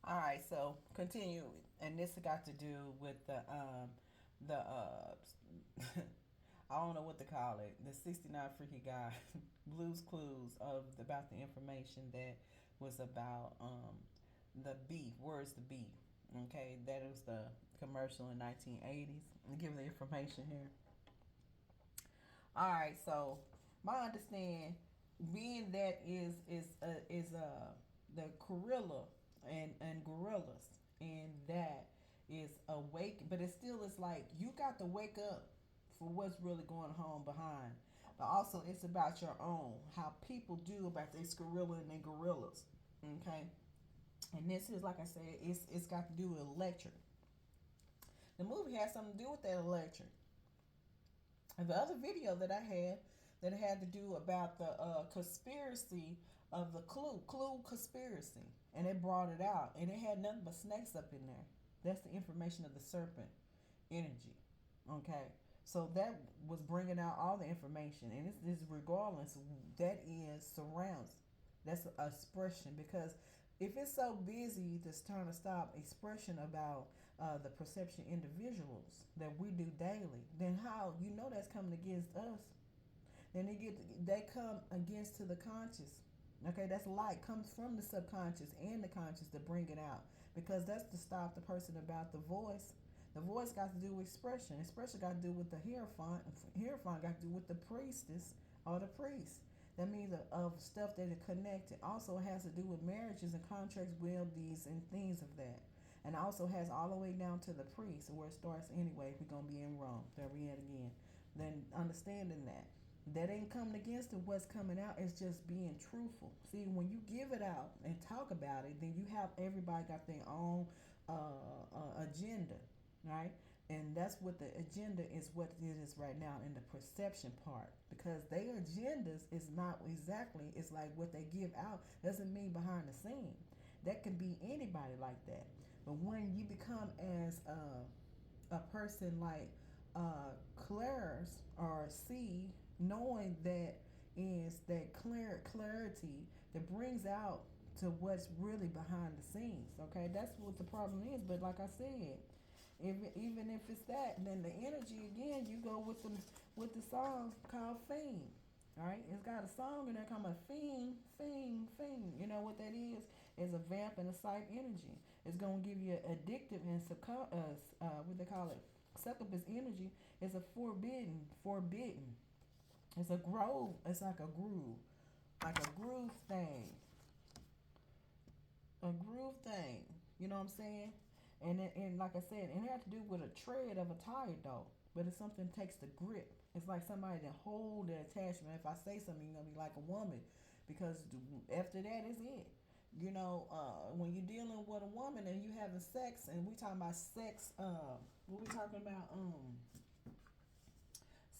All right, so continue, and this got to do with the I don't know what to call it, the 69 Freaky Guy Blues Clues of about the information that was about the beef. Where's the beef? Okay, that was the commercial in 1980s. I'm giving the information here. All right, so my understand being that is the gorilla and gorillas, and that is awake, but it still is like you got to wake up for what's really going on behind. But also, it's about your own how people do about this gorilla and their gorillas. Okay, and this is like I said, it's got to do with electric. The movie has something to do with that electric. And the other video that I had that had to do about the conspiracy of the clue conspiracy, and it brought it out, and it had nothing but snakes up in there. That's the information of the serpent energy. Okay, so that was bringing out all the information, and it's regardless that is surrounds. That's an expression because if it's so busy just trying to stop expression about the perception individuals that we do daily, then how you know that's coming against us? Then they come against to the conscious. Okay, that's light comes from the subconscious and the conscious to bring it out because that's to stop the person about the voice. The voice got to do with expression. Expression got to do with the hierophant. Hierophant got to do with the priestess or the priest. That means of stuff that is connected. Also has to do with marriages and contracts, will deeds, and things of that. And also has all the way down to the priest, where it starts anyway. If we're gonna be in Rome, there we at again. Then understanding that ain't coming against it. What's coming out is just being truthful. See, when you give it out and talk about it, then you have everybody got their own agenda, right? And that's what the agenda is, what it is right now in the perception part, because their agendas is not exactly, it's like what they give out doesn't mean behind the scene. That can be anybody like that. But when you become as a person like Claire's or C, knowing that is that clarity that brings out to what's really behind the scenes. Okay, that's what the problem is. But like I said, even if it's that, then the energy again, you go with the song called Fiend. All right, it's got a song in there called Fiend, Fiend, Fiend. You know what that is? It's a vamp and a psych energy. It's gonna give you addictive and what they call it, succubus energy. It's a forbidden. It's a grove. It's like a groove thing, a groove thing. You know what I'm saying? And like I said, and it has to do with a tread of a tire though. But it's something that takes the grip. It's like somebody that hold the attachment. If I say something, you're gonna be like a woman, because after that is it. You know, when you're dealing with a woman and you having sex, and we talking about sex, what we talking about,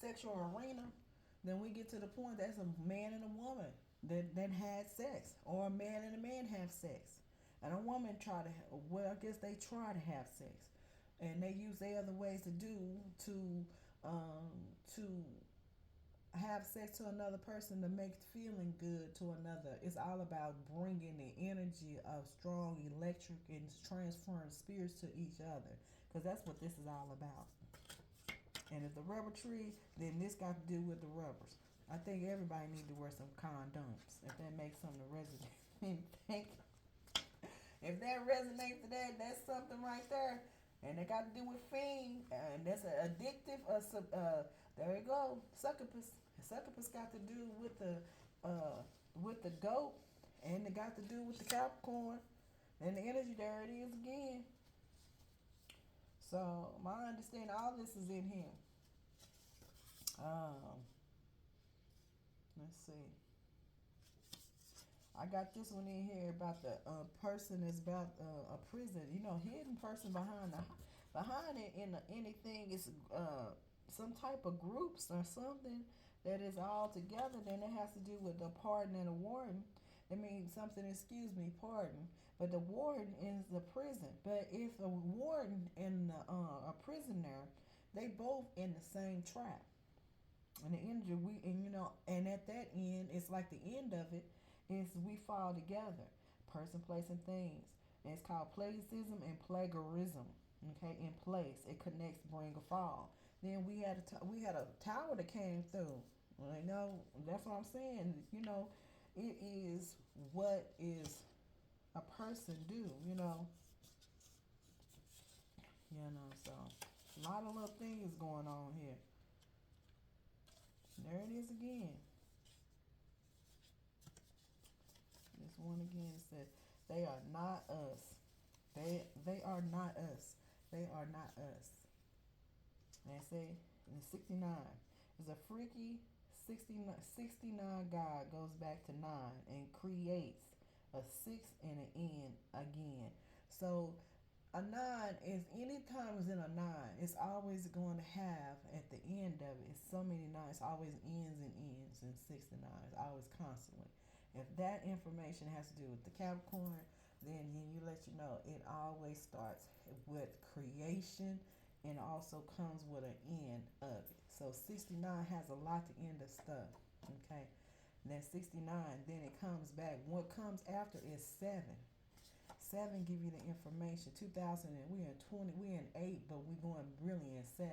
sexual arena, then we get to the point that's a man and a woman that had sex, or a man and a man have sex, and a woman try to well, I guess they try to have sex, and they use their other ways to do to have sex to another person to make feeling good to another. It's all about bringing the energy of strong electric and transferring spirits to each other, because that's what this is all about. And if the rubber tree, then this got to do with the rubbers. I think everybody need to wear some condoms. If that makes something to resonate. If that resonates to that, that's something right there. And it got to do with fiend, and that's an addictive. There you go, succubus. Succubus got to do with the goat, and it got to do with the Capricorn, and the energy. There it is again. So my understanding, all this is in here. Um, let's see. I got this one in here about the person is about a prison. You know, hidden person behind it in anything is some type of groups or something that is all together. Then it has to do with the pardon and a warden. I mean something. Excuse me, pardon. But the warden is the prison. But if a warden and a prisoner, they both in the same trap. And the energy we and you know, and at that end, it's like the end of it is we fall together, person, place, and things. It's called plagiarism and plagiarism. Okay, in place, it connects, bring a fall. Then we had a tower that came through. Well, you know, that's what I'm saying. You know, it is what is a person do. So a lot of little things going on here. There it is again. This one again says they are not us. They are not us. They are not us. And say in 69 is a freaky 69 God goes back to 9 and creates a 6 and an N again. So a 9 is anytime it's in a 9, it's always going to have at the end of it, it's so many nines, always ends and ends and 69s, always constantly. If that information has to do with the Capricorn, then you let you know it always starts with creation and also comes with an end of it. So 69 has a lot to end of stuff. Okay. And then 69, then it comes back. What comes after is 7. 7 give you the information. 2000 and we're in 20, we're in 8, but we're going really in 7.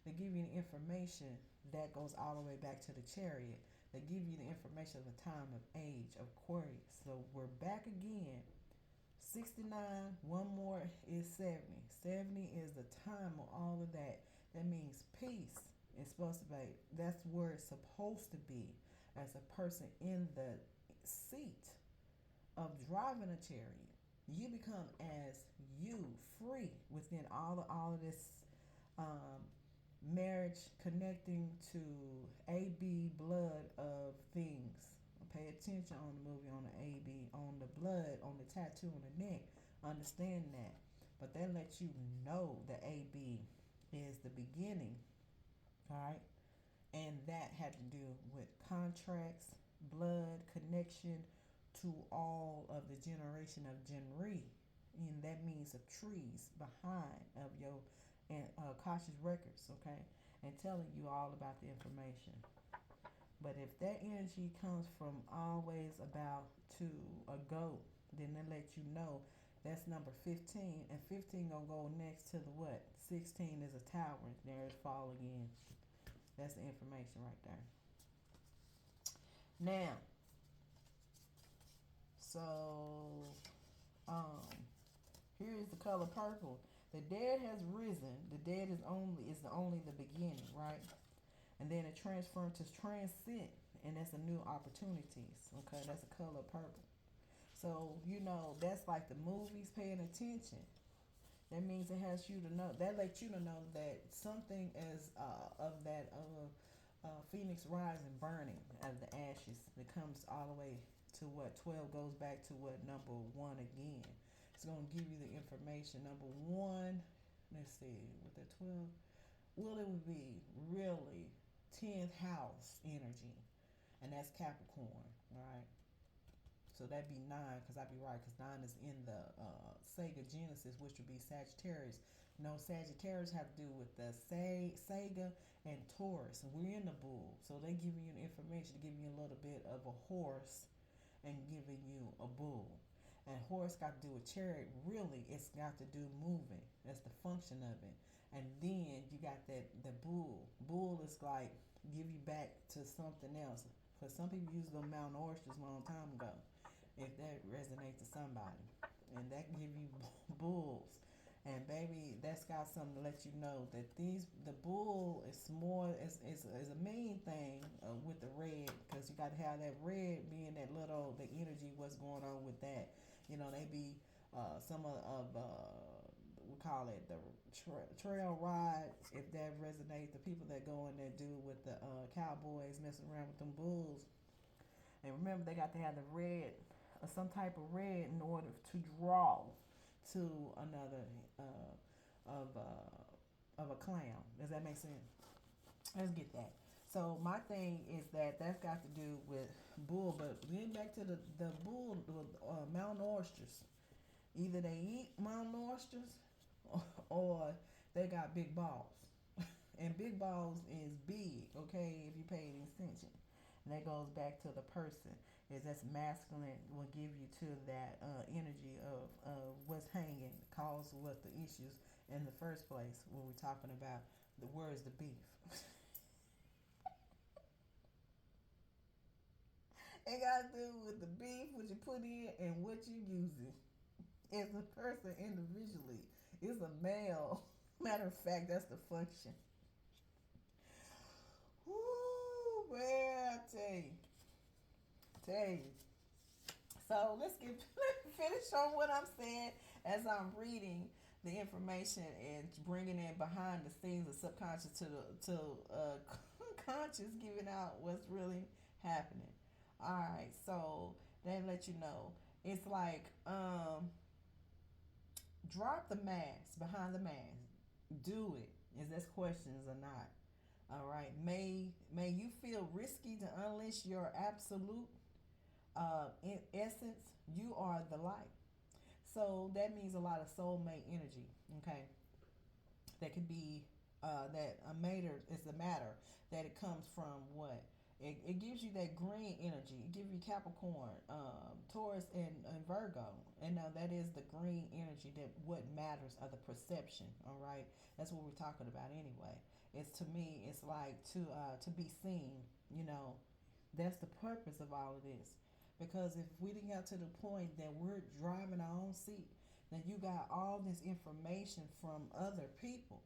They give you the information that goes all the way back to the chariot. They give you the information of the time of age of Aquarius. So we're back again. 69, one more is 70. 70 is the time of all of that. That means peace. It's supposed to be, that's where it's supposed to be as a person in the seat of driving a chariot. You become as you, free within all of this um, marriage connecting to AB blood of things. Pay attention on the movie, on the AB, on the blood, on the tattoo on the neck. Understand that. But that lets you know that AB is the beginning. All right. And that had to do with contracts, blood, connection to all of the generation of Genri. And that means of trees behind of your cautious records, okay? And telling you all about the information. But if that energy comes from always about to a goat, then they let you know that's number 15. And 15 gonna go next to the what? 16 is a tower. There it fall again. That's the information right there. Now, so um, here is the color purple. The dead has risen. The dead is only the beginning, right? And then it transforms to transcend, and that's a new opportunities. Okay, that's a color purple. So that's like the movies paying attention. That means it has you to know. That lets you to know that something is of that phoenix rising, burning out of the ashes. That comes all the way to what 12 goes back to what number 1 again. It's gonna give you the information. Number 1. Let's see with the 12. Well, it would be really 10th house energy, and that's Capricorn, right? So that'd be 9, because I'd be right, because 9 is in the Sega Genesis, which would be Sagittarius. No, Sagittarius have to do with the Sega and Taurus. And we're in the bull. So they giving you the information, giving you a little bit of a horse and giving you a bull. And horse got to do with chariot. Really, it's got to do moving. That's the function of it. And then you got the bull. Bull is like give you back to something else. Because some people used them mountain oysters a long time ago. If that resonates to somebody. And that can give you bulls. And baby, that's got something to let you know that the bull is more is a main thing with the red, because you got to have that red being that little the energy what's going on with that. They be some of we call it the trail ride, if that resonates. The people that go in there do with the cowboys messing around with them bulls. And remember, they got to have the red, some type of red, in order to draw to another of a clown. Does that make sense? Let's get that. So my thing is that's got to do with bull, but getting back to the bull, mountain oysters. Either they eat mountain oysters, or they got big balls. And big balls is big, okay, if you pay attention. And that goes back to the person. Is that's masculine will give you to that energy of cause what the issues in the first place when we're talking about the where's the beef. It got to do with the beef, what you put in, and what you using as a person individually. It's a male. Matter of fact, that's the function. Woo, man, I tell you. So let's get finish on what I'm saying as I'm reading the information and bringing in behind the scenes of subconscious to conscious, giving out what's really happening. All right, so they let you know it's like drop the mask behind the mask. Do it. Is this questions or not? All right. May you feel risky to unleash your absolute in essence, you are the light. So that means a lot of soulmate energy. Okay, that could be that a matter is the matter that it comes from what it gives you that green energy. It gives you Capricorn, Taurus, and Virgo, and now that is the green energy that what matters are the perception. All right, that's what we're talking about anyway. It's to me, it's like to be seen. You know, that's the purpose of all of this. Because if we didn't get to the point that we're driving our own seat, then you got all this information from other people.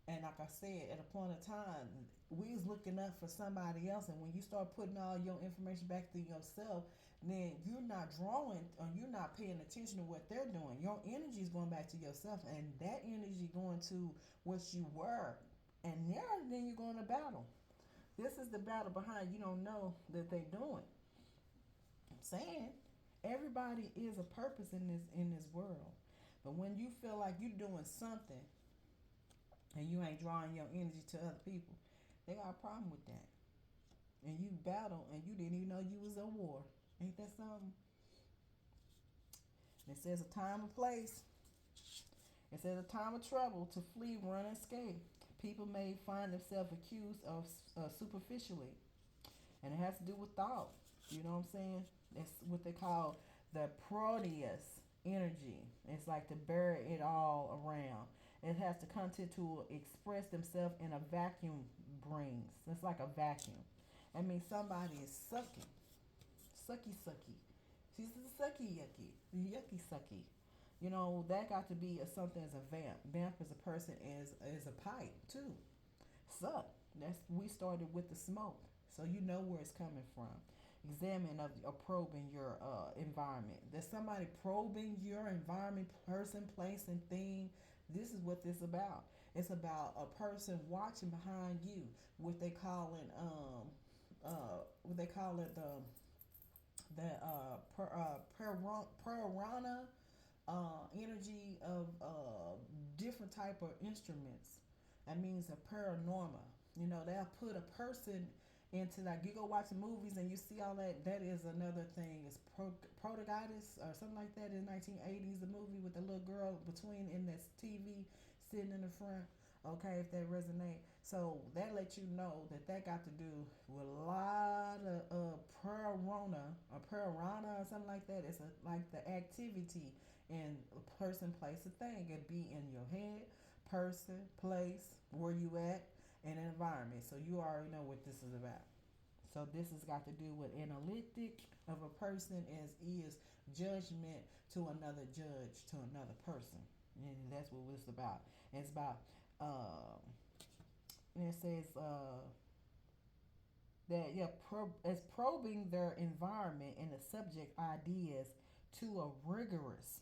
And like I said, at a point of time, we was looking up for somebody else. And when you start putting all your information back to yourself, then you're not drawing or you're not paying attention to what they're doing. Your energy is going back to yourself, and that energy going to what you were. And now then you're going to battle. This is the battle behind you don't know that they're doing. I'm saying everybody is a purpose in this world. But when you feel like you're doing something and you ain't drawing your energy to other people, they got a problem with that. And you battle and you didn't even know you was at war. Ain't that something? It says a time and place. It says a time of trouble to flee, run, and escape. People may find themselves accused of superficially, and it has to do with thought. You know what I'm saying? That's what they call the Proteus energy. It's like to bury it all around. It has the content to express themselves in a vacuum brings. It's like a vacuum. I mean, somebody is sucky. She's a sucky yucky sucky. You know that got to be something as a vamp. Vamp is a person as a pipe too. Suck. That's we started with the smoke, so you know where it's coming from. Examine of or probing your environment. There's somebody probing your environment, person, place, and thing. This is what this is about. It's about a person watching behind you. What they call it piranha energy of different type of instruments. That means a paranormal. You know, they'll put a person into like you go watch the movies and you see all that. That is another thing. It's protagonist or something like that in 1980s. The movie with the little girl between in this TV sitting in the front. Okay, if that resonate. So that lets you know that got to do with a lot of piranha or something like that. It's like the activity in a person, place, a thing. It be in your head, person, place, where you at, and environment. So you already know what this is about. So this has got to do with analytic of a person as is judgment to another judge to another person. And that's what it's about. And it's about and it says that it's probing their environment and the subject ideas to a rigorous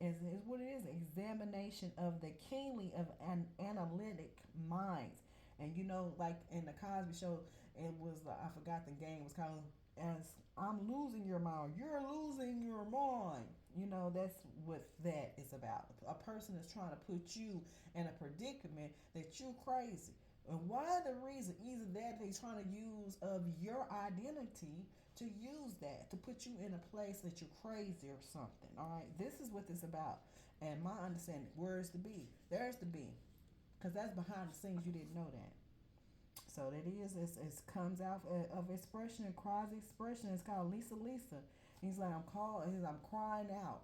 is what it is examination of the keenly of an analytic minds. And you know, like in the Cosby Show, it was I forgot the game was called as I'm losing your mind. You're losing your mind. You know, that's what that is about. A person is trying to put you in a predicament that you're crazy. And why the reason? Either that they're trying to use of your identity to use that to put you in a place that you're crazy or something. All right, this is what this is about. And my understanding, where's the B? There's the B, because that's behind the scenes. You didn't know that. So that is, it comes out of expression and quasi expression. It's called Lisa. He's like I'm crying out.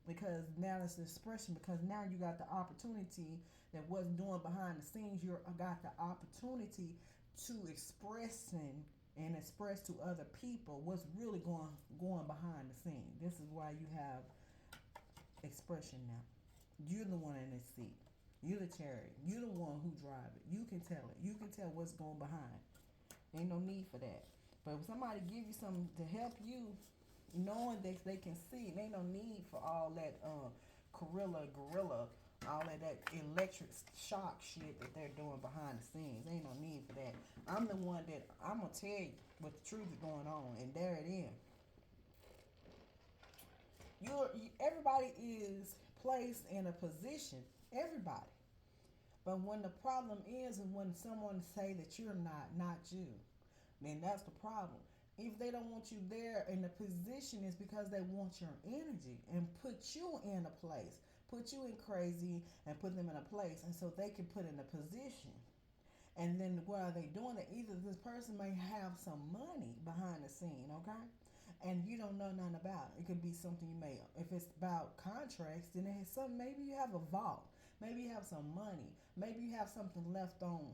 because now it's an expression, because now you got the opportunity that wasn't doing behind the scenes. You got the opportunity to and express to other people what's really going behind the scene. This is why you have expression now. You're the one in the seat. You're the chariot. You're the one who drive it. You can tell it. You can tell what's going behind. Ain't no need for that. But if somebody give you something to help you, knowing that they can see, it ain't no need for all that gorilla, all that electric shock shit that they're doing behind the scenes. Ain't no need for that. I'm the one that I'm gonna tell you what the truth is going on, and there it is. Everybody is placed in a position. Everybody. But when the problem is when someone say that you're not you, then that's the problem. If they don't want you there in the position, it's because they want your energy and put you in a place, put you in crazy and put them in a place, and so they can put in a position. And then what are they doing? That either this person may have some money behind the scene, okay? And you don't know nothing about it. It could be something you may, if it's about contracts, then it has some, maybe you have a vault. Maybe you have some money. Maybe you have something left on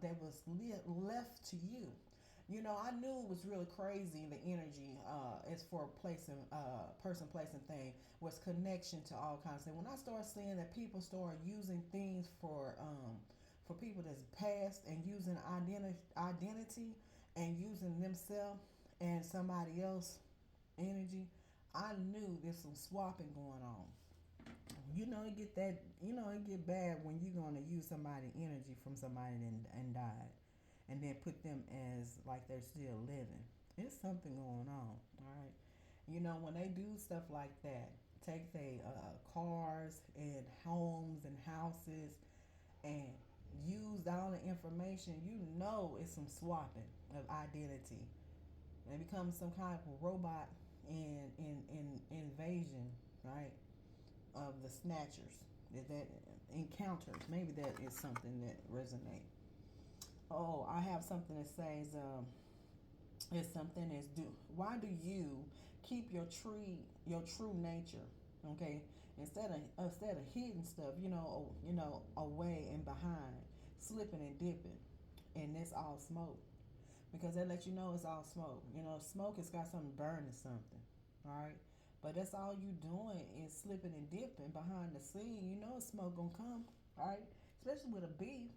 that was left to you. You know, I knew it was really crazy. The energy is for placing, person, place, and thing was connection to all kinds of things. When I started seeing that people start using things for people that's past and using identity and using themselves and somebody else energy, I knew there's some swapping going on. You know, it get that. You know, it get bad when you're gonna use somebody energy from somebody and died, and then put them as like they're still living. There's something going on. All right. You know, when they do stuff like that, take their cars and homes and houses and use all the information. You know, it's some swapping of identity. They become some kind of robot in invasion, right? Of the snatchers that encounters. Maybe that is something that resonates. Oh, I have something that says it's something is do. Why do you keep your true nature? Okay, instead of hidden stuff, away and behind, slipping and dipping, and it's all smoke because they let you know it's all smoke. You know, smoke has got something burning something. All right. But that's all you doing is slipping and dipping behind the scene. You know smoke gonna come, right? Especially with a bee.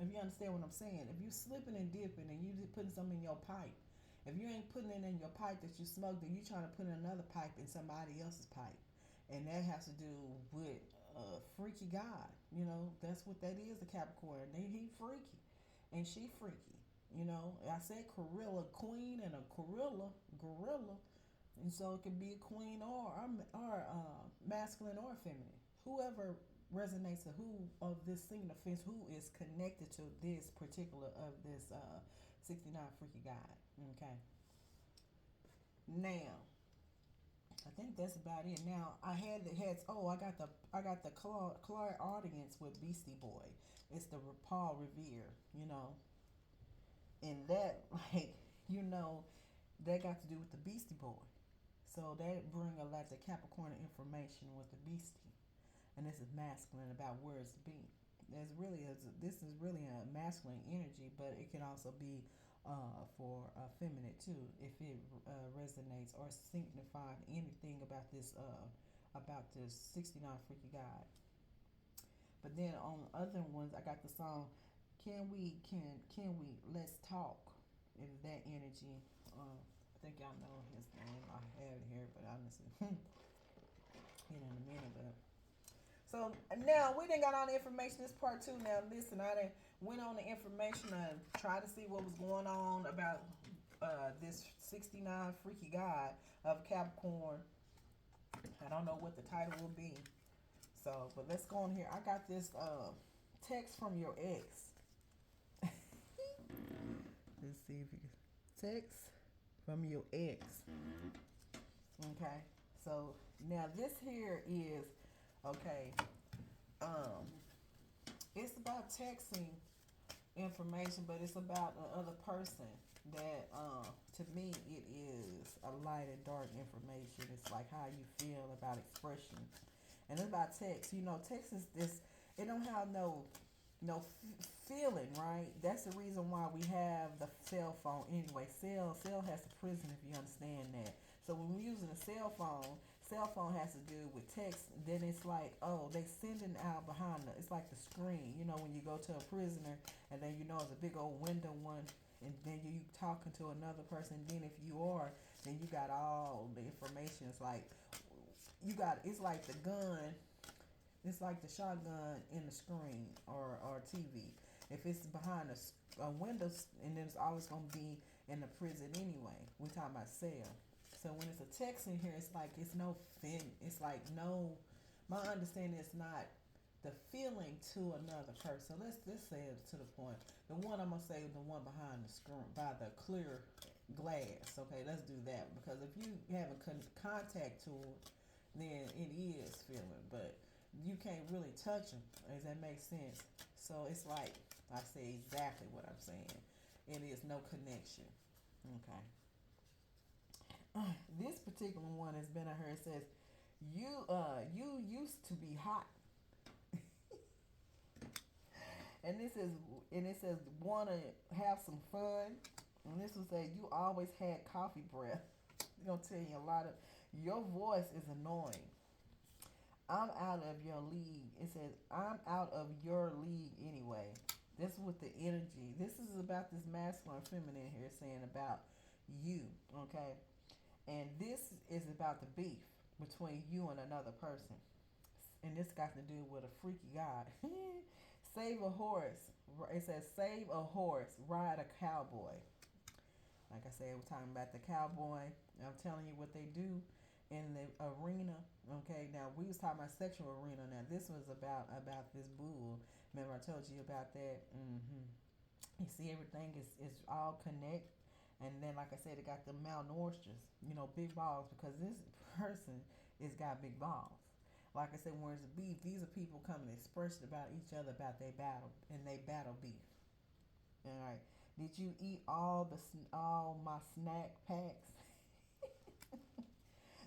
If you understand what I'm saying. If you slipping and dipping and you just putting something in your pipe, if you ain't putting it in your pipe that you smoke, then you trying to put in another pipe in somebody else's pipe. And that has to do with freaky God. You know, that's what that is, a Capricorn. He freaky. And she freaky. You know, I said gorilla queen and a gorilla. And so it could be a queen or masculine or feminine. Whoever resonates to who of this single offense, who is connected to this particular of this 69 freaky guy. Okay. Now, I think that's about it. Now I had the heads. Oh, I got the Clark audience with Beastie Boy. It's the Paul Revere. You know, and that like that got to do with the Beastie Boy. So that bring a lot of Capricorn information with the beastie, and this is masculine about words to be. This is really a masculine energy, but it can also be for feminine too, if it resonates or signifies anything about this 69 freaky guy. But then on other ones, I got the song can we let's talk, and that energy. I think y'all know his name. I have it here, but honestly, in a minute. But so now we didn't got all the information. This part two. Now listen, I done went on the information and tried to see what was going on about this 69 freaky guy of Capricorn. I don't know what the title will be. So, but let's go on here. I got this text from your ex. Let's see if you can text from your ex. Okay. So now this here is okay. It's about texting information, but it's about the other person that to to me, it is a light and dark information. It's like how you feel about expression, and it's about text. Text is this. It don't have feeling, right? That's the reason why we have the cell phone anyway. Cell has the prison, if you understand that. So when we're using a cell phone has to do with text. Then it's like, oh, they sending out behind it's like the screen. When you go to a prisoner, and then it's a big old window one, and then you talking to another person. Then if you are, then you got all the information. It's like it's like the gun. It's like the shotgun in the screen or TV. If it's behind a window, and then it's always gonna be in the prison anyway. We're talking about cell. So when it's a text in here, it's like it's no fin. It's like no. My understanding is not the feeling to another person. Let's say it to the point. The one I'm gonna say the one behind the screen by the clear glass. Okay, let's do that, because if you have a contact to it, then it is feeling, but you can't really touch them. Does that make sense? So it's like I say exactly what I'm saying. It is no connection. Okay. This particular one has been on her. It says, you used to be hot, and it says wanna have some fun, and this will say you always had coffee breath. It's gonna tell you a lot of your voice is annoying. I'm out of your league. It says, I'm out of your league anyway. This is with the energy. This is about this masculine and feminine here saying about you, okay? And this is about the beef between you and another person. And this got to do with a freaky guy. Save a horse. It says, save a horse, ride a cowboy. Like I said, we're talking about the cowboy. I'm telling you what they do in the arena. Okay, now we was talking about sexual arena. Now this was about this bull. Remember I told you about that? Mm-hmm. You see, everything is all connect. And then, like I said, it got the malnourishes, big balls, because this person is got big balls. Like I said, whereas the beef, these are people coming to express about each other, about their battle, and they battle beef. All right. Did you eat all my snack packs?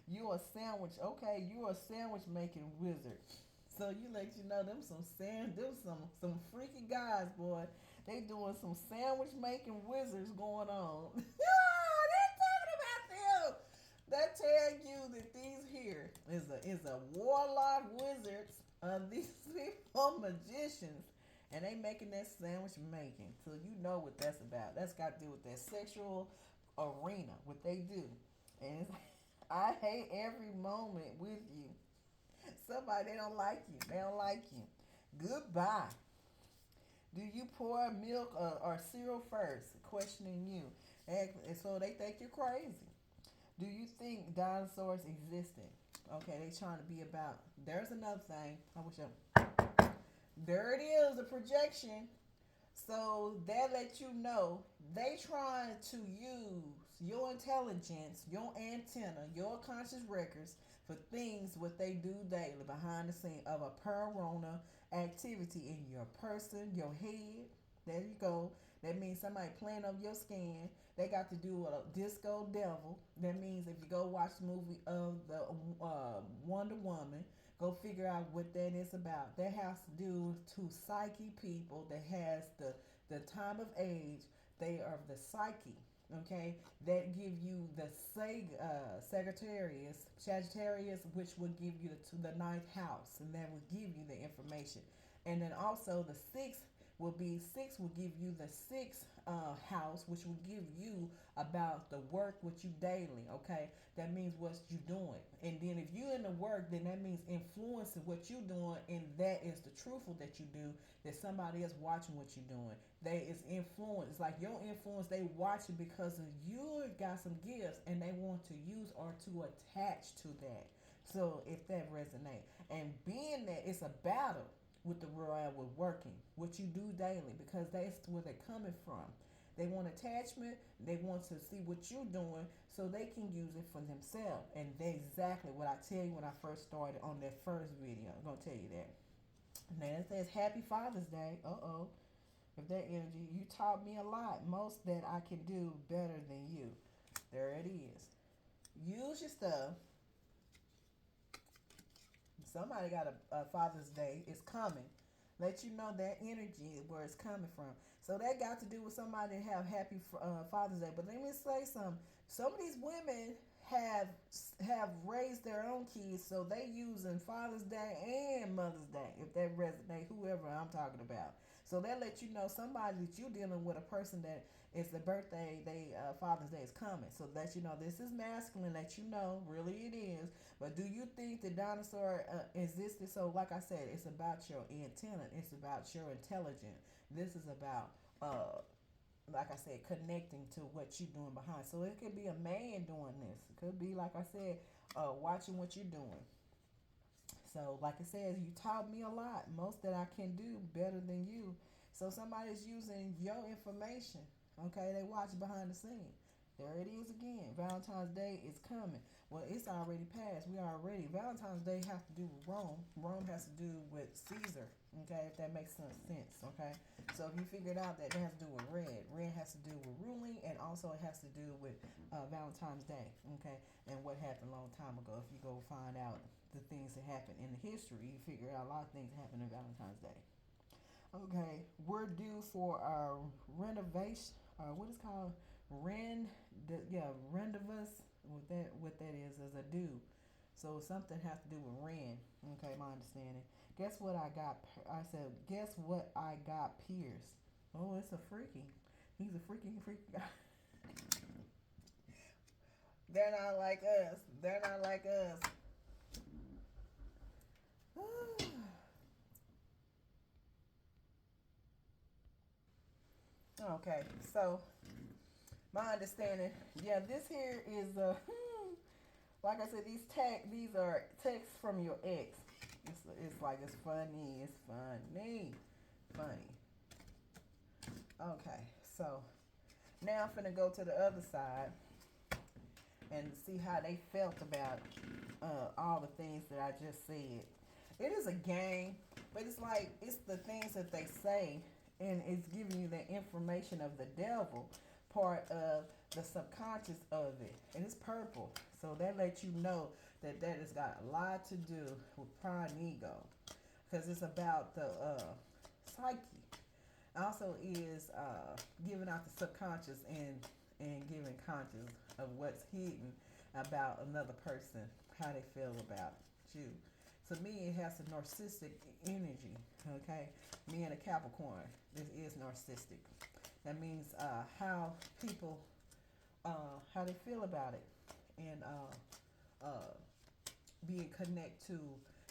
You a sandwich, okay? You a sandwich making wizard. So you let you know them some freaky guys, boy. They doing some sandwich making wizards going on. They talking about them. That tell you that these here is a warlock wizards. These people magicians, and they making that sandwich making. So you know what that's about. That's got to do with that sexual arena. What they do, and it's, I hate every moment with you. Somebody they don't like you. They don't like you. Goodbye. Do you pour milk or cereal first? Questioning you. And so they think you're crazy. Do you think dinosaurs existed? Okay, they trying to be about. There's another thing. I wish I. There it is, the projection. So that lets you know they trying to use your intelligence, your antenna, your conscious records for things what they do daily behind the scene of a pararona activity in your person, your head. There you go. That means somebody playing up your skin. They got to do a disco devil. That means if you go watch the movie of the Wonder Woman, go figure out what that is about. That has to do to psyche people that has the time of age. They are the psyche, okay, that give you the Sagittarius, which will give you the ninth house, and that will give you the information. And then also the six will give you the sixth house, which will give you about the work what you daily, okay? That means what you doing. And then if you in the work, then that means influencing what you doing, and that is the truthful that you do, that somebody else watching what you doing. They is influence. It's like your influence, they watching because of you got some gifts and they want to use or to attach to that. So if that resonate. And being that it's a battle with the world with working, what you do daily, because that's where they're coming from. They want attachment. They want to see what you're doing so they can use it for themselves. And that's exactly what I tell you when I first started on that first video. I'm going to tell you that. Now it says Happy Father's Day. Uh-oh. With that energy, you taught me a lot. Most that I can do better than you. There it is. Use your stuff. Somebody got a Father's Day. It's coming. Let you know that energy where it's coming from. So that got to do with somebody have happy Father's Day. But let me say something. Some of these women have have raised their own kids, so they using Father's Day and Mother's Day if that resonate. Whoever I'm talking about. So that lets you know somebody that you dealing with a person that is the birthday, they Father's Day is coming. So that you know this is masculine. Let you know really it is. But do you think the dinosaur existed? So like I said, it's about your antenna. It's about your intelligence. This is about like I said, connecting to what you're doing behind. So it could be a man doing this. It could be like I said, watching what you're doing. So, like it says, you taught me a lot. Most that I can do better than you. So somebody's using your information. Okay, they watch behind the scene. There it is again. Valentine's Day is coming. Well, it's already passed. We are already. Valentine's Day has to do with Rome. Rome has to do with Caesar. Okay, if that makes some sense. Okay, so if you figured out that it has to do with red, red has to do with ruling, and also it has to do with Valentine's Day. Okay, and what happened a long time ago. If you go find out the things that happened in the history, you figure out a lot of things that happened on Valentine's Day. Okay, we're due for our renovation. What is called rendezvous. What that is a due. So something has to do with rent. Okay, my understanding. Guess what I got? I said, guess what I got pierced. Oh, it's a freaky. He's a freaky guy. They're not like us. They're not like us. Okay, so my understanding, yeah, this here is like I said, these are texts from your ex. It's like it's funny, funny. Okay, so now I'm finna go to the other side and see how they felt about all the things that I just said. It is a game, but it's like it's the things that they say, and it's giving you the information of the devil part of the subconscious of it, and it's purple. So that lets you know that that has got a lot to do with prime ego, because it's about the psyche. Also is giving out the subconscious and giving conscious of what's hidden about another person, how they feel about you. To me, it has a narcissistic energy. Okay, me and a Capricorn, this is narcissistic. That means how people, how they feel about it, and being connect to,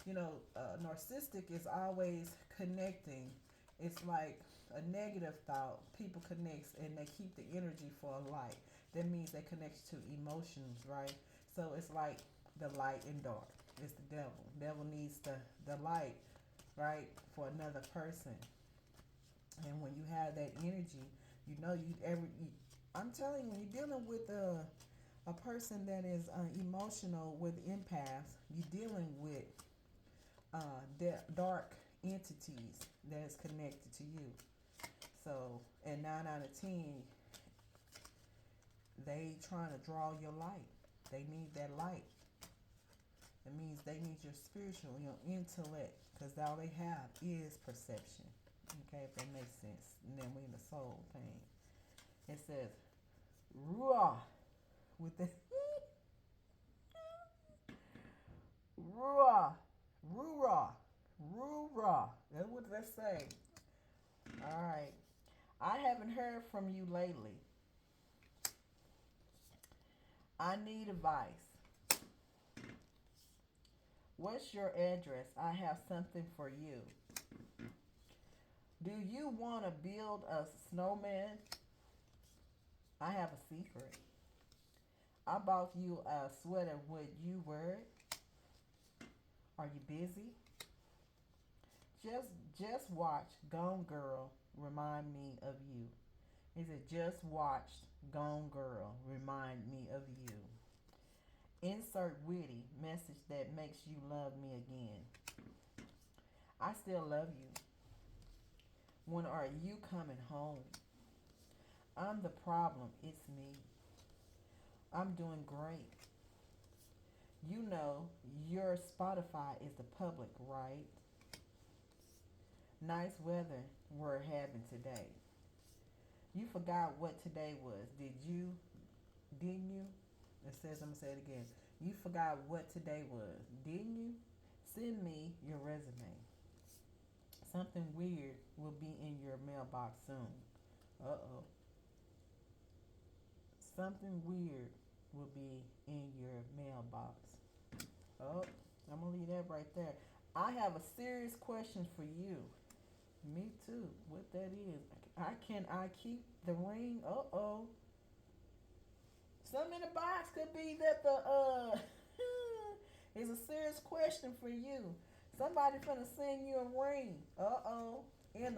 narcissistic is always connecting. It's like a negative thought. People connects and they keep the energy for a light. That means they connect to emotions, right? So it's like the light and dark. It's the devil. Devil needs the light, right, for another person. And when you have that energy, I'm telling you, when you're dealing with a person that is emotional with empaths, you're dealing with dark entities that is connected to you. So, and 9 out of 10, they trying to draw your light. They need that light. It means they need your spiritual, your intellect, because all they have is perception. Okay, if that makes sense. And then we in the soul thing. It says, Ruah, with the Ruah, Ruah, Ruah. That's what they say. All right. I haven't heard from you lately. I need advice. What's your address? I have something for you. Do you want to build a snowman? I have a secret. I bought you a sweater. Would you wear it? Are you busy? Just watch Gone Girl remind me of you. Is it just watched Gone Girl remind me of you? Insert witty message that makes you love me again. I still love you. When are you coming home? I'm the problem. It's me. I'm doing great. You know, your Spotify is the public, right? Nice weather we're having today. You forgot what today was, did you? Didn't you? It says, I'm gonna say it again. You forgot what today was, didn't you? Send me your resume. Something weird will be in your mailbox soon. Uh oh. Something weird will be in your mailbox. Oh, I'm gonna leave that right there. I have a serious question for you. Me too. What that is? I keep the ring? Uh oh. Something in the box could be that the is a serious question for you. Somebody finna send you a ring. Uh oh. And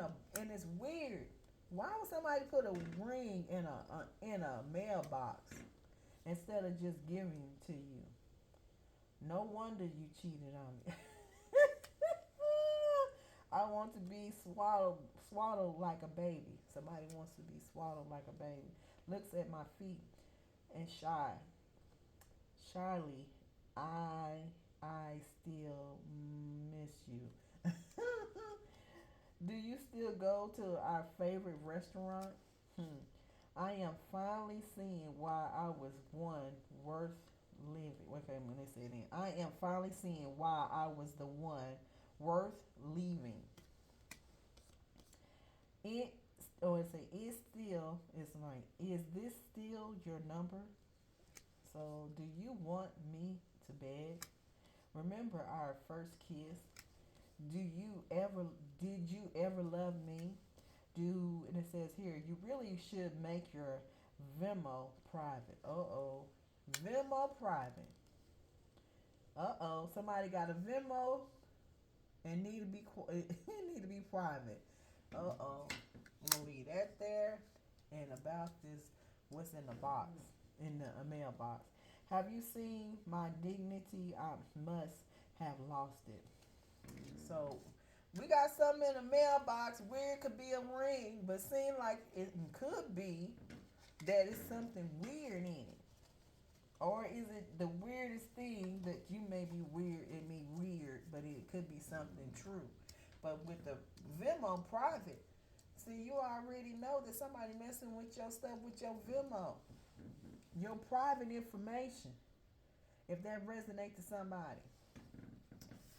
it's weird. Why would somebody put a ring in a mailbox instead of just giving it to you? No wonder you cheated on me. I want to be swallowed like a baby. Somebody wants to be swallowed like a baby. Looks at my feet and shyly, I still miss you. Do you still go to our favorite restaurant? Hmm. I am finally seeing why I was one worth living. Okay, let me say it again. I am finally seeing why I was the one worth leaving. It or it say it still is like, is this still your number? So do you want me to beg? Remember our first kiss? Do you ever did you ever love me? Do and it says here, you really should make your Venmo private. Uh oh. Venmo private. Uh oh. Somebody got a Venmo and need to be need to be private. Uh oh. I'm gonna leave that there. And about this, what's in the box, in the mailbox. Have you seen my dignity? I must have lost it. So we got something in the mailbox. Weird could be a ring, but seem like it could be that it's something weird in it. Or is it the weirdest thing that you may be weird, it may weird, but it could be something true. But with the Venmo private, see, you already know that somebody messing with your stuff with your Venmo, your private information. If that resonates to somebody,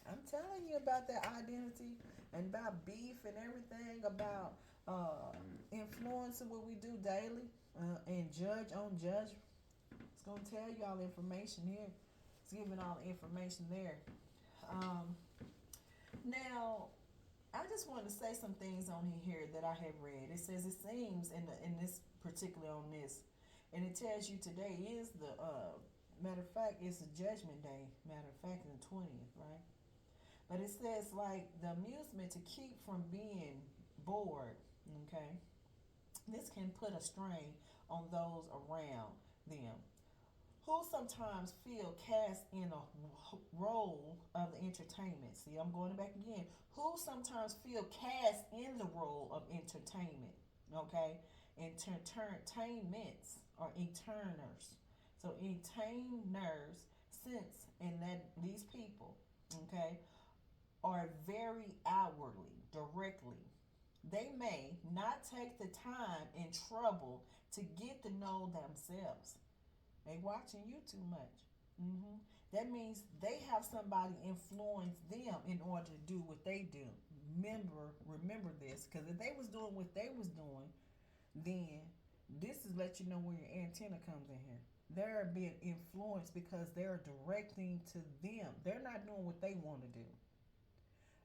I'm telling you about that identity and about beef and everything about influencing what we do daily and judge on judge. It's gonna tell you all the information here. It's giving all the information there. Um, Now, I just want to say some things on here that I have read. It says it seems in this particular on this, and it tells you today is the matter of fact it's a Judgment Day. Matter of fact, the 20th, right? But it says like the amusement to keep from being bored. Okay, this can put a strain on those around them who sometimes feel cast in a role of the entertainment. See, I'm going back again. Who sometimes feel cast in the role of entertainment. Okay, entertainments or eterners. So entertainers, since and that these people, okay, are very outwardly, directly. They may not take the time and trouble to get to know themselves. They watching you too much. That means they have somebody influence them in order to do what they do. Remember this, because if they was doing what they was doing, then this is let you know where your antenna comes in here. They're being influenced because they're directing to them. They're not doing what they want to do.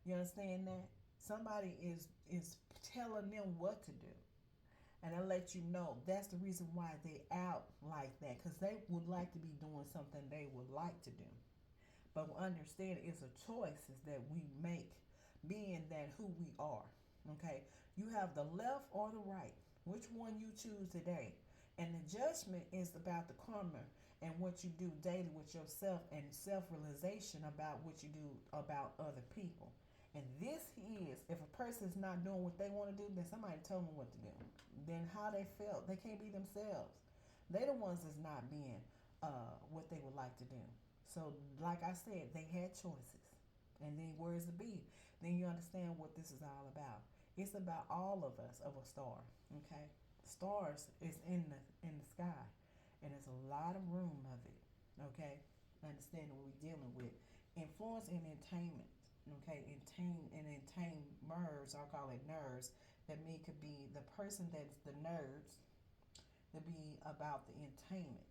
You understand that? Somebody is telling them what to do. And I let you know that's the reason why they out like that, because they would like to be doing something they would like to do. But understand it's a choices that we make, being that who we are. Okay, you have the left or the right. Which one you choose today? And the judgment is about the karma and what you do daily with yourself and self-realization about what you do about other people. And this is, if a person's not doing what they want to do, then somebody told them what to do. Then how they felt, they can't be themselves. They the ones that's not being. what they would like to do. So, like I said, they had choices. And then where's the B? Then you understand what this is all about. It's about all of us of a star. Okay, stars is in the sky, and there's a lot of room of it. Okay, understanding what we're dealing with. Influence and entertainment. Okay, entertainers, I call it nerds. That mean could be the person that's the nerds to be about the entertainment.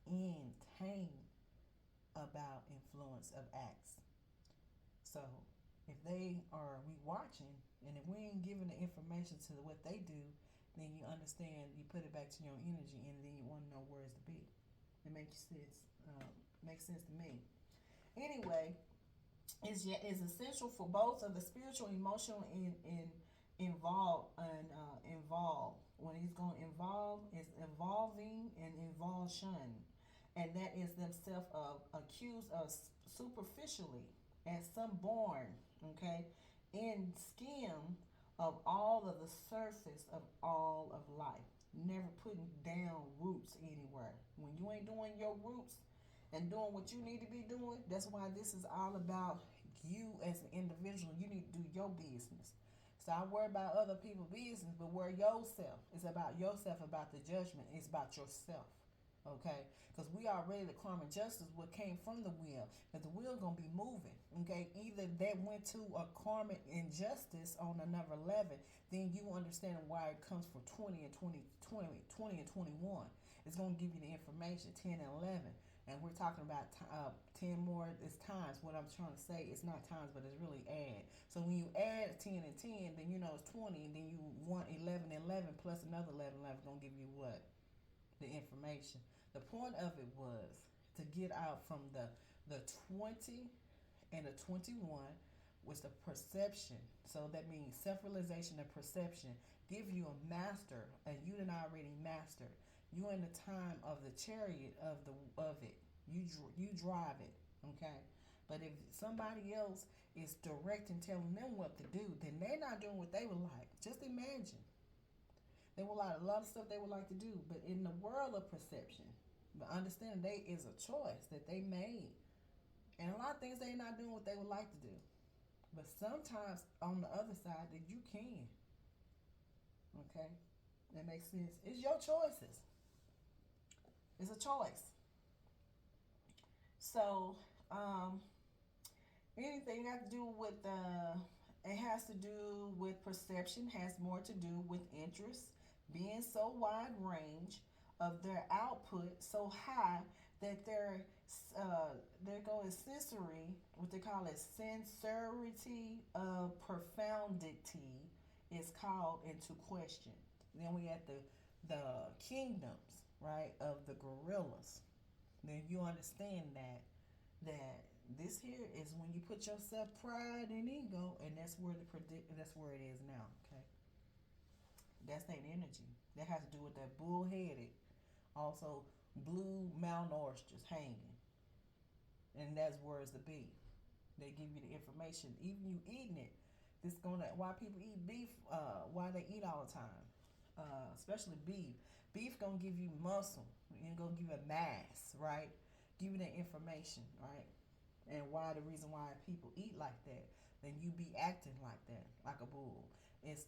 Entertain about influence of acts. So if they are we watching, and if we ain't giving the information to what they do, then you understand. You put it back to your energy, and then you want to know where's the be. It makes sense. Makes sense to me. Anyway, is essential for both of the spiritual, emotional, and involve. When he's going to involve, is evolving and involtion, and that is themselves accused of superficially as some born, okay, in skim of all of the surface of all of life, never putting down roots anywhere. When you ain't doing your roots and doing what you need to be doing, that's why this is all about you as an individual. You need to do your business. So I worry about other people's business, but worry yourself. It's about yourself, about the judgment. It's about yourself. Okay? Because we already the karma and justice what came from the wheel. But the wheel gonna be moving. Okay? Either that went to a karmic injustice on another level, then you understand why it comes from 20 and 20 and 21. It's gonna give you the information, 10 and 11. And we're talking about 10 more is times. What I'm trying to say is not times, but it's really add. So when you add 10 and 10, then you know it's 20, and then you want 11 and 11 plus another 11, 11 going to give you what? The information. The point of it was to get out from the 20 and the 21 was the perception. So that means self-realization and perception give you a master, and you didn't already master. You in the time of the chariot of it. You drive it, okay. But if somebody else is directing, telling them what to do, then they're not doing what they would like. Just imagine they would like a lot of stuff they would like to do, but in the world of perception, but understand they is a choice that they made, and a lot of things they're not doing what they would like to do. But sometimes on the other side that you can, okay, that makes sense. It's your choices. It's a choice. So, anything that has to do with it has to do with perception, has more to do with interest, being so wide range of their output so high that they're going sensory, what they call it, sincerity of profundity is called into question. Then we have the kingdoms, right, of the gorillas. Then you understand that this here is when you put yourself pride and ego, and that's where it is now. Okay, that's that energy that has to do with that bullheaded, also blue mountain oysters hanging, and that's where it's the beef. They give you the information, even you eating it. This gonna why people eat beef. Why they eat all the time, especially beef. Beef gonna give you muscle. It's gonna give you a mass, right? Give you that information, right? And why the reason why people eat like that, then you be acting like that, like a bull. It's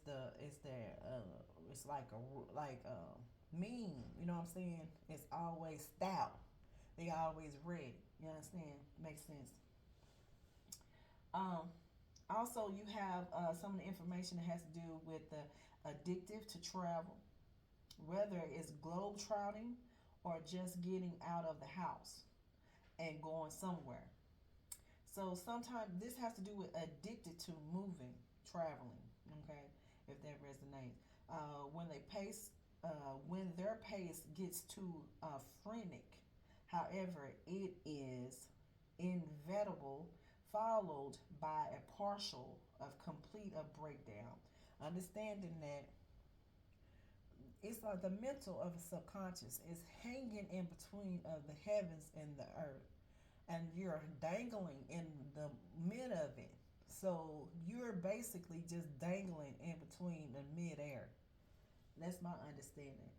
mean. You know what I'm saying? It's always stout. They always ready. You understand? Makes sense. Um, Also, you have some of the information that has to do with the addictive to travel, whether it's globe trotting or just getting out of the house and going somewhere. So sometimes this has to do with addicted to moving, traveling. Okay, if that resonates. When they pace, when their pace gets too frenetic, however, it is inevitable, followed by a partial of complete of breakdown. Understanding that it's like the mental of the subconscious is hanging in between of the heavens and the earth, and you're dangling in the mid of it. So you're basically just dangling in between the mid-air. That's my understanding.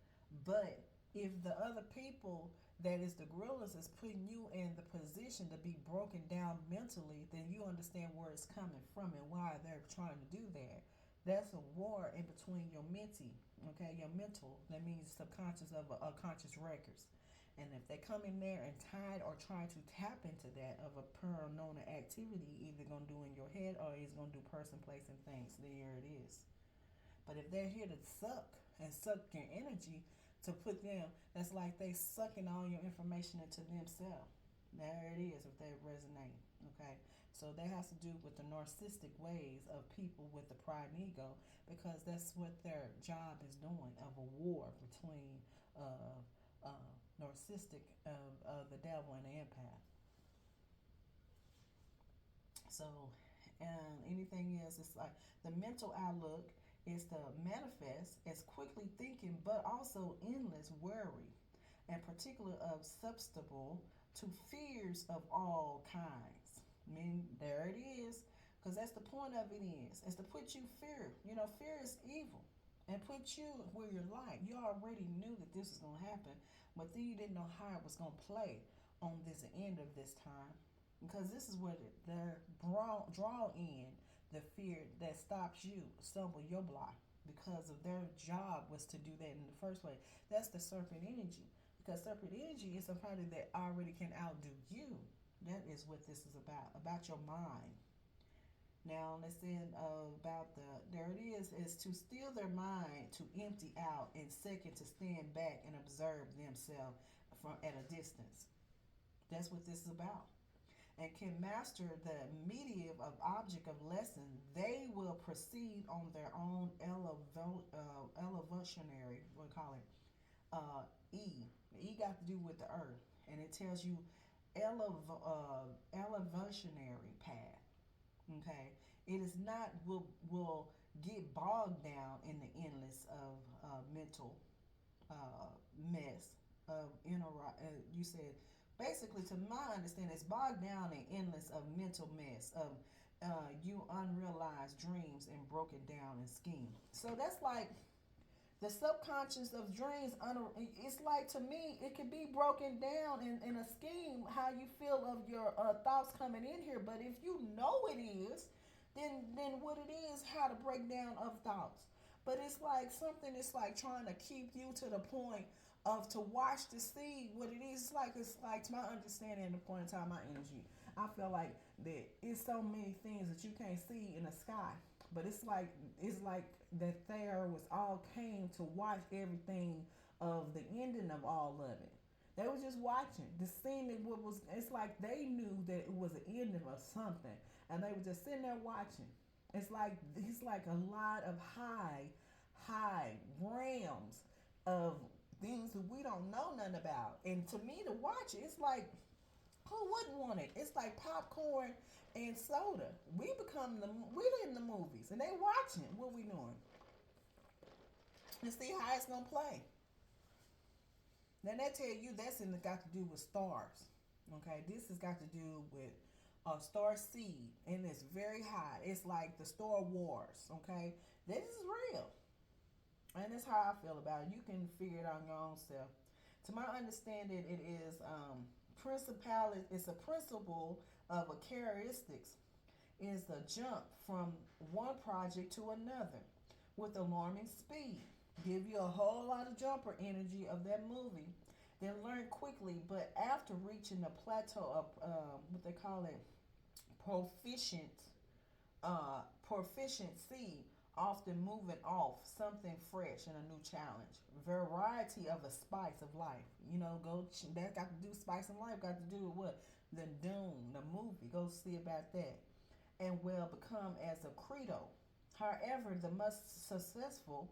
But if the other people that is the gorillas is putting you in the position to be broken down mentally, then you understand where it's coming from and why they're trying to do that. That's a war in between your mentee, okay, your mental. That means subconscious of a conscious records. And if they come in there and tied or try to tap into that of a paranormal activity, either gonna do in your head or it's gonna do person, place, and things, there it is. But if they're here to suck and suck your energy to put them, that's like they sucking all your information into themselves. There it is if they resonate. Okay. So that has to do with the narcissistic ways of people with the pride and ego because that's what their job is doing of a war between uh, narcissistic the devil and the empath. So, and anything else, it's like the mental outlook is to manifest as quickly thinking, but also endless worry, and particular of susceptible to fears of all kinds. I mean, there it is, because that's the point of it is. It's to put you fear. You know, fear is evil, and put you where you're like. You already knew that this was gonna happen, but then you didn't know how it was gonna play on this end of this time because this is what they're draw in the fear that stops you stumble your block because of their job was to do that in the first place. That's the serpent energy because serpent energy is somebody that already can outdo you. That is what this is about your mind. Now let's see about the there it is to steal their mind to empty out and second to stand back and observe themselves from at a distance. That's what this is about and can master the medium of object of lesson, they will proceed on their own elevationary, what we call it, E. E got to do with the earth, and it tells you elevationary path. Okay, it is not will get bogged down in the endless of mental uh, mess of you said basically to my understanding it's bogged down in endless of mental mess of you unrealized dreams and broken down in scheme. So that's like the subconscious of dreams. It's like to me it could be broken down in a scheme how you feel of your thoughts coming in here. But if you know it is, then what it is how to break down of thoughts. But it's like something it's like trying to keep you to the point of to watch to see what it is. It's like to my understanding at the point in time, my energy. I feel like that it's so many things that you can't see in the sky. But it's like that there was all came to watch everything of the ending of all of it. They were just watching the scene that what was it's like they knew that it was an ending of something and they were just sitting there watching. It's like a lot of high realms of things that we don't know nothing about. And to me to watch it, it's like who wouldn't want it? It's like popcorn and soda. We in the movies and they watching what we doing and see how it's gonna play. Now that tell you that's in the got to do with stars. Okay, this has got to do with a star seed and it's very high. It's like the Star Wars. Okay, this is real. And that's how I feel about it. You can figure it out on your own self. To my understanding, it is principality. It's a principle of a characteristics. Is the jump from one project to another with alarming speed. Give you a whole lot of jumper energy of that movie. Then learn quickly, but after reaching the plateau of what they call it, proficient proficiency, often moving off something fresh and a new challenge. Variety of a spice of life. You know, that got to do spice of life. Got to do with what the Dune, the movie. Go see about that, and will become as a credo. However, the most successful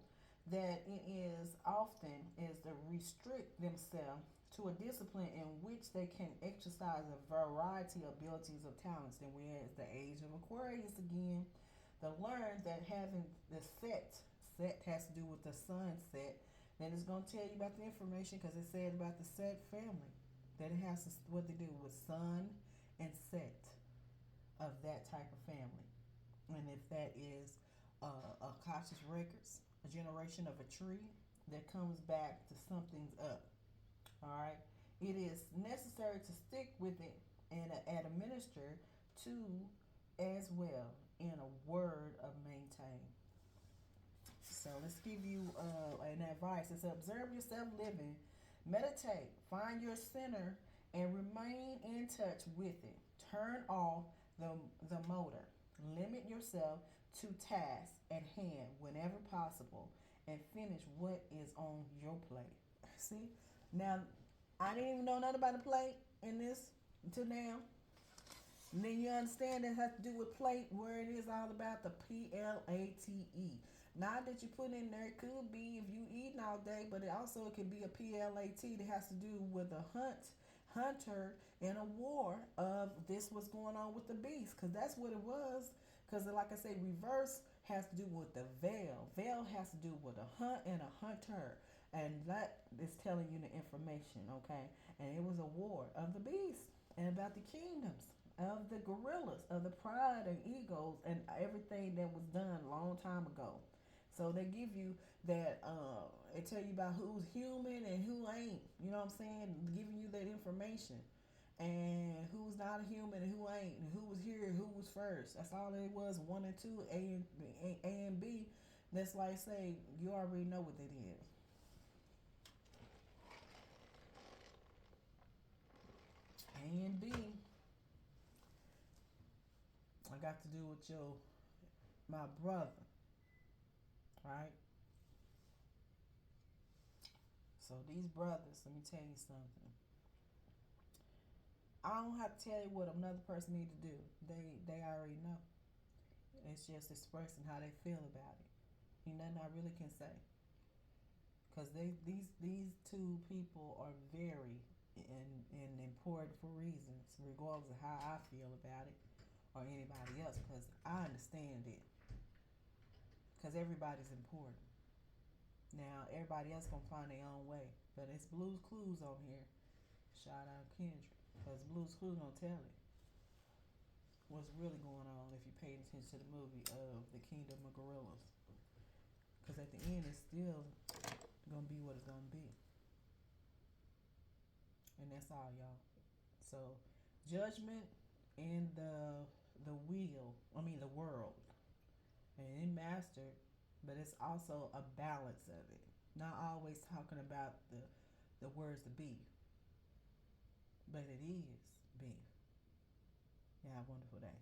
that it is often is to restrict themselves to a discipline in which they can exercise a variety of abilities of talents. Then we're at the age of Aquarius again. To learn that having the set has to do with the sunset. Then it's going to tell you about the information because it said about the set family. That it has to, what they do with sun and set of that type of family. And if that is a conscious records, a generation of a tree that comes back to something's up. All right. It is necessary to stick with it and administer to as well in a word of maintain. So let's give you an advice. It's observe yourself living, meditate, find your center, and remain in touch with it. Turn off the motor. Limit yourself to tasks at hand whenever possible, and finish what is on your plate. See, now I didn't even know nothing about the plate in this until now. And then you understand it has to do with plate, where it is all about the PLATE. Not that you put in there, it could be if you eating all day, but it also could be a PLAT that has to do with a hunter in a war of this what's going on with the beast, because that's what it was. Because like I say, reverse has to do with the veil. Veil has to do with a hunt and a hunter, and that is telling you the information, okay? And it was a war of the beast and about the kingdoms of the gorillas, of the pride and egos, and everything that was done a long time ago. So they give you that, they tell you about who's human and who ain't. You know what I'm saying? Giving you that information. And who's not a human and who ain't, and who was here and who was first. That's all it was, one and two, A and B. That's like say, you already know what it is. A and B, I got to do with my brother, right? So these brothers, let me tell you something. I don't have to tell you what another person need to do. They already know. It's just expressing how they feel about it. Ain't nothing I really can say, because these two people are very and important for reasons, regardless of how I feel about it or anybody else. Because I understand it. Because everybody's important. Now everybody else gonna find their own way, but it's Blues Clues on here. Shout out Kendrick, because Blues Clues gonna tell it what's really going on if you pay attention to the movie of the Kingdom of Gorillas. Because at the end, it's still gonna be what it's gonna be, and that's all, y'all. So, judgment in the wheel. I mean the world, and it mastered, but it's also a balance of it. Not always talking about the words to be, but it is being. Yeah, have a wonderful day.